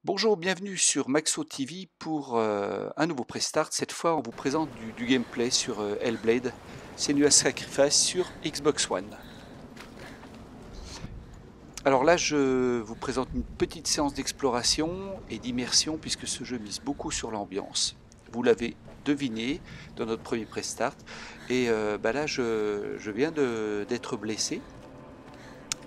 Bonjour, bienvenue sur Maxo TV pour un nouveau Prestart. Cette fois, on vous présente du gameplay sur Hellblade, Senua's Sacrifice sur Xbox One. Alors là, je vous présente une petite séance d'exploration et d'immersion puisque ce jeu mise beaucoup sur l'ambiance. Vous l'avez deviné dans notre premier Prestart. Et là, je viens d'être blessé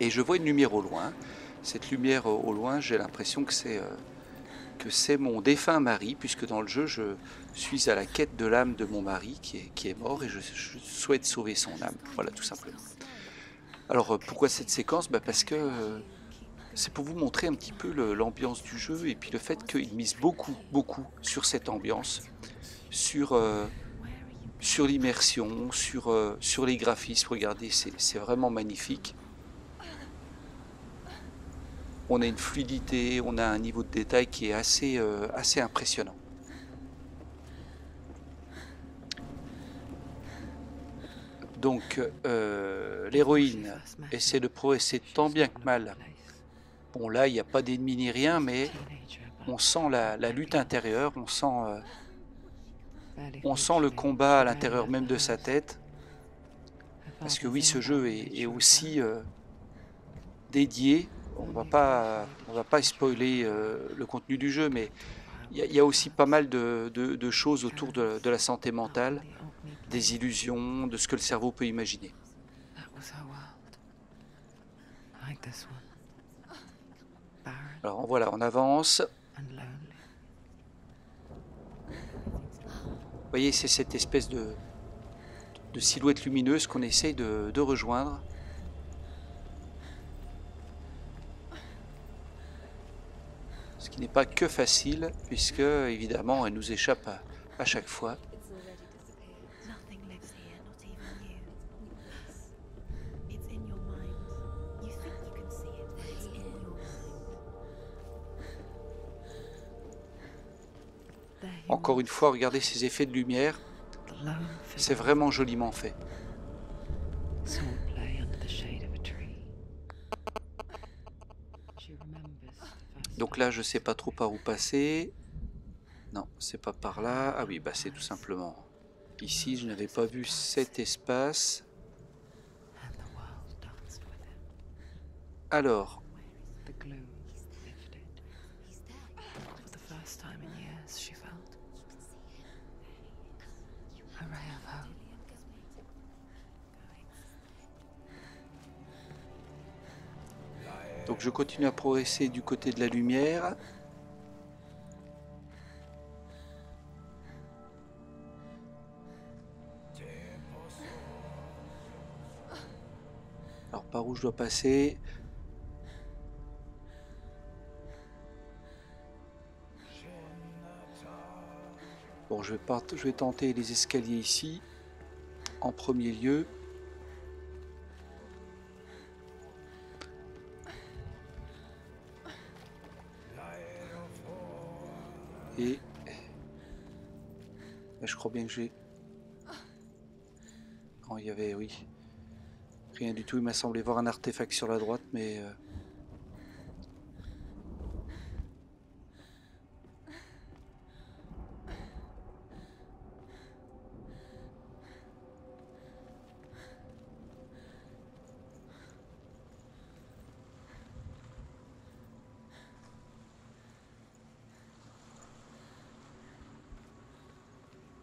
et je vois une lumière au loin. Cette lumière au loin, j'ai l'impression que c'est mon défunt mari, puisque dans le jeu, je suis à la quête de l'âme de mon mari qui est mort et je souhaite sauver son âme. Voilà, tout simplement. Alors, pourquoi cette séquence? Parce que c'est pour vous montrer un petit peu l'ambiance du jeu et puis le fait qu'il mise beaucoup, beaucoup sur cette ambiance, sur, sur l'immersion, sur les graphismes. Regardez, c'est vraiment magnifique. On a une fluidité, on a un niveau de détail qui est assez impressionnant. Donc, l'héroïne essaie de progresser tant bien que mal. Bon, là, il n'y a pas d'ennemis ni rien, mais on sent la lutte intérieure, on sent le combat à l'intérieur même de sa tête. Parce que oui, ce jeu est aussi dédié. On va pas spoiler le contenu du jeu, mais il y a aussi pas mal de choses autour de la santé mentale, des illusions, de ce que le cerveau peut imaginer. Alors voilà, on avance. Vous voyez, c'est cette espèce de silhouette lumineuse qu'on essaye de rejoindre. Ce qui n'est pas que facile, puisque évidemment elle nous échappe à chaque fois. Encore une fois, regardez ces effets de lumière, c'est vraiment joliment fait. Donc là, je sais pas trop par où passer. Non, c'est pas par là. Ah oui, c'est tout simplement ici. Je n'avais pas vu cet espace. Alors, donc je continue à progresser du côté de la lumière. Alors par où je dois passer? Bon, je vais tenter les escaliers ici, en premier lieu. Et là, je crois bien que j'ai... Non, il y avait, oui, rien du tout. Il m'a semblé voir un artefact sur la droite, mais...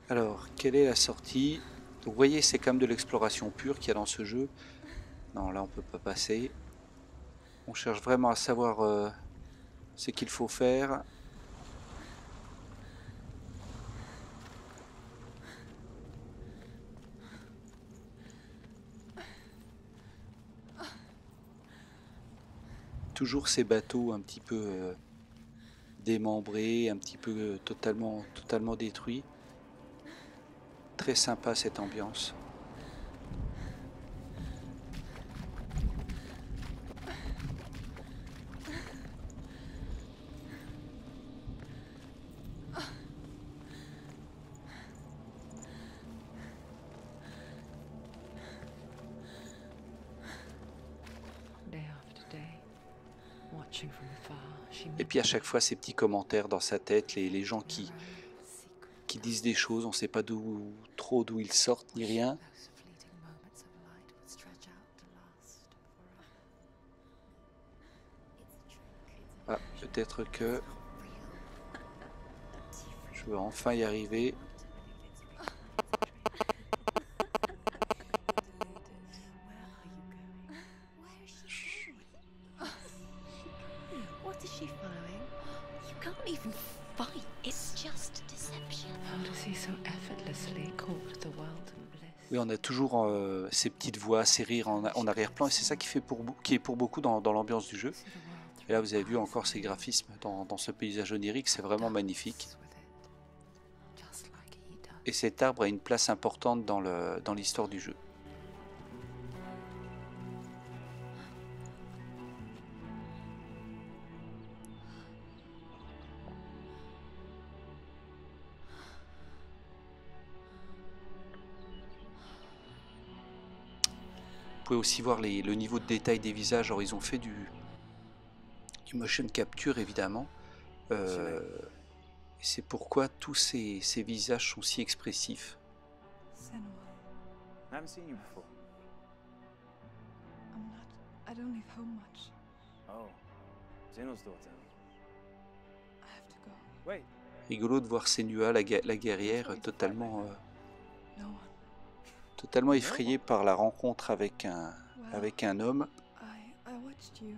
Alors, quelle est la sortie? Donc, vous voyez, c'est quand même de l'exploration pure qu'il y a dans ce jeu. Non, là, on peut pas passer. On cherche vraiment à savoir ce qu'il faut faire. Toujours ces bateaux un petit peu démembrés, un petit peu totalement détruits. Très sympa cette ambiance. Day after day, watching from afar, Et puis à chaque fois, ces petits commentaires dans sa tête, les gens qui disent des choses, on ne sait pas trop d'où ils sortent ni rien. Ah, peut-être que je vais enfin y arriver. What is she following? You can't even fight. It's just deception. Fantasy so effortlessly caught the world in bliss. Oui, on a toujours ces petites voix, ces rires en arrière-plan, et c'est ça qui est pour beaucoup dans l'ambiance du jeu. Et là, vous avez vu encore ces graphismes dans ce paysage onirique, c'est vraiment magnifique. Et cet arbre a une place importante dans l'histoire du jeu. Vous pouvez aussi voir le niveau de détail des visages. Alors ils ont fait du motion capture évidemment. C'est pourquoi tous ces visages sont si expressifs. Senua, I haven't seen you before. I don't leave home much. Oh, Zeno's daughter. I have to go. Wait, Rigolo de voir Senua, la guerrière, totalement No one. totalement effrayée par la rencontre avec un homme. I watched you,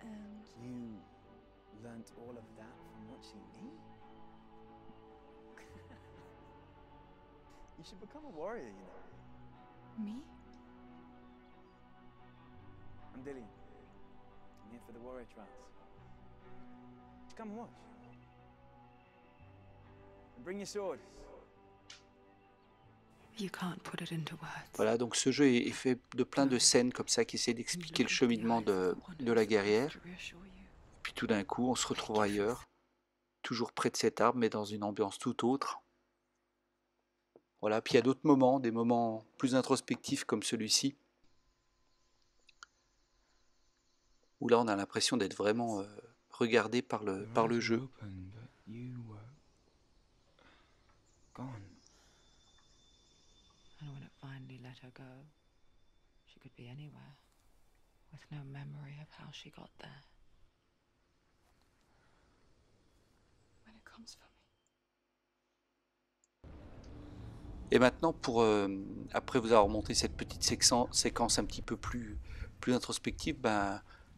and you learnt all of that from watching me? You should become a warrior, you know. me? I'm Dillian. I'm here for the warrior trials. Just come and watch. And bring your sword. You can't put it into words. Voilà, donc ce jeu est fait de plein de scènes comme ça qui essaient d'expliquer le cheminement de la guerrière. Puis tout d'un coup, on se retrouve ailleurs, toujours près de cet arbre, mais dans une ambiance tout autre. Voilà, puis il y a d'autres moments, des moments plus introspectifs comme celui-ci, où là on a l'impression d'être vraiment regardé par le jeu. And when it finally let her go, she could be anywhere, with no memory of how she got there. When it comes for me. Et maintenant, après vous avoir montré cette petite séquence un petit peu plus introspective,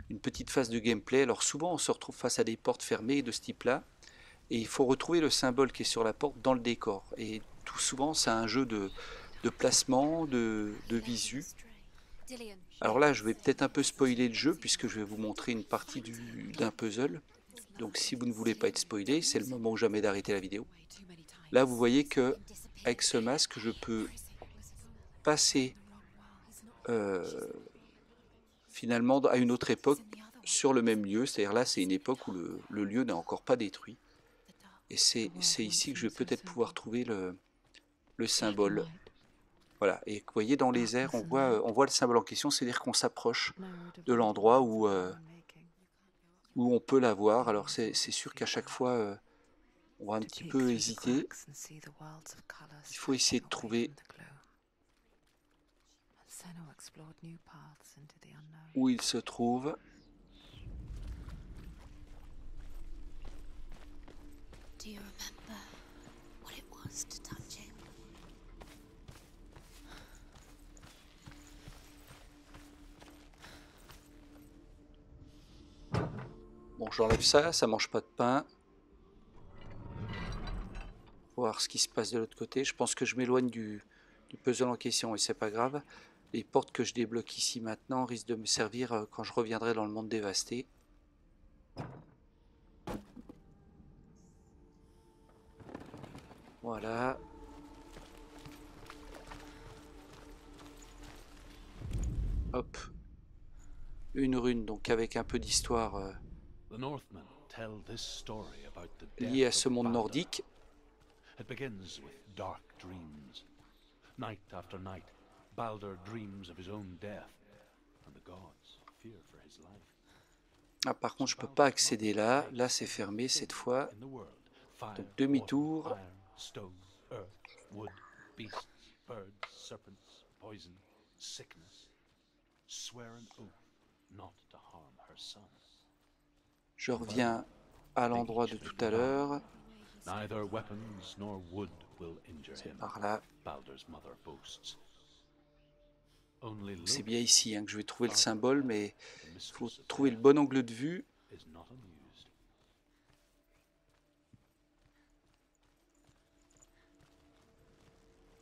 une petite phase de gameplay. Alors souvent on se retrouve face à des portes fermées de ce type-là, et il faut retrouver le symbole qui est sur la porte dans le décor. Et tout souvent c'est un jeu de placement, de visu. Alors là je vais peut-être un peu spoiler le jeu puisque je vais vous montrer une partie d'un puzzle. Donc si vous ne voulez pas être spoilé, c'est le moment ou jamais d'arrêter la vidéo. Là vous voyez que avec ce masque je peux passer finalement à une autre époque sur le même lieu. C'est-à-dire là c'est une époque où le lieu n'est encore pas détruit. Et c'est ici que je vais peut-être pouvoir trouver le symbole. Voilà, et vous voyez dans les airs, on voit le symbole en question, c'est-à-dire qu'on s'approche de l'endroit où on peut la voir. Alors c'est sûr qu'à chaque fois, on va un petit peu hésiter. Il faut essayer de trouver où il se trouve. Do you remember what it was to touch it? Bon, j'enlève ça, ça mange pas de pain. Voir ce qui se passe de l'autre côté. Je pense que je m'éloigne du puzzle en question et c'est pas grave. Les portes que je débloque ici maintenant risquent de me servir quand je reviendrai dans le monde dévasté. Voilà. Hop. Une rune donc avec un peu d'histoire liée à ce monde nordique. It begins with dark dreams. Night after night, Baldur dreams of his own death, and the gods fear for his life. Ah, par contre, je peux pas accéder là. Là, c'est fermé cette fois. In the world, fire, Donc, demi-tour. water, iron, stone, earth, wood, beasts, birds, serpents, poison, sickness. Swear an oath not to harm her son. Je reviens à l'endroit de tout à l'heure. Neither weapons nor wood will injure C'est him, par là. Baldur's mother boasts. Only C'est Loki, bien ici hein, que je vais trouver le symbole, mais the il faut mistress of trouver le death, bon angle de vue. is not amused.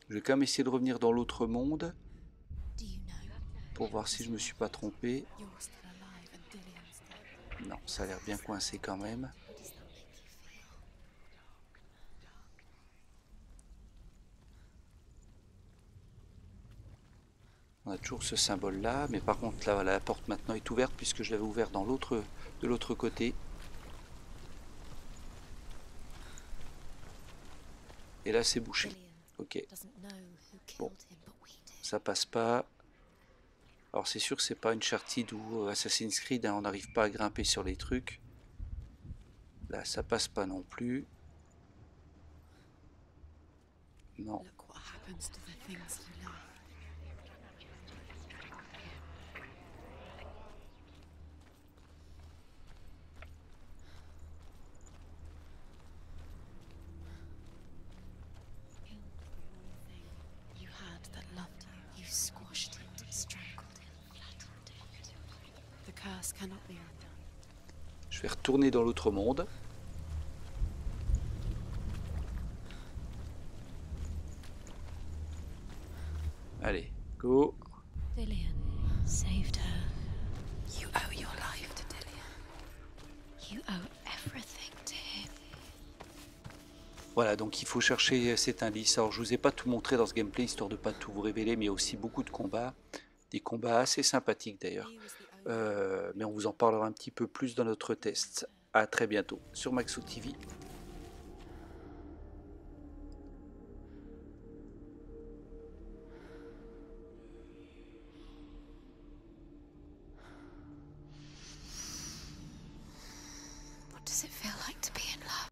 Je vais quand même essayer de revenir dans l'autre monde Do you know? pour voir si je me suis pas trompé. You're still alive and Dillian's dead. Non, ça a l'air bien coincé quand même. How does that make you feel? On a toujours ce symbole là, mais par contre là, la porte maintenant est ouverte puisque je l'avais ouverte de l'autre côté. Et là c'est bouché. Dillian Ok, doesn't know who killed Bon. him, but we do. ça passe pas. Alors c'est sûr que c'est pas Uncharted ou Assassin's Creed, hein, on n'arrive pas à grimper sur les trucs. Là ça passe pas non plus. Non. Look what happens to the things you love. Killed the one thing you had that loved you. You squashed it, strangled it, flattened it. The curse cannot be undone. Je vais retourner dans l'autre monde. Allez, go. Dillian saved her. You owe your life to Dillian. You owe everything to him. Voilà, donc il faut chercher cet indice. Alors je vous ai pas tout montré dans ce gameplay, histoire de pas tout vous révéler, mais il y a aussi beaucoup de combats. Des combats assez sympathiques d'ailleurs. He was the only Mais on vous en parlera un petit peu plus dans notre test. À très bientôt sur Maxo TV. What does it feel like to be in love?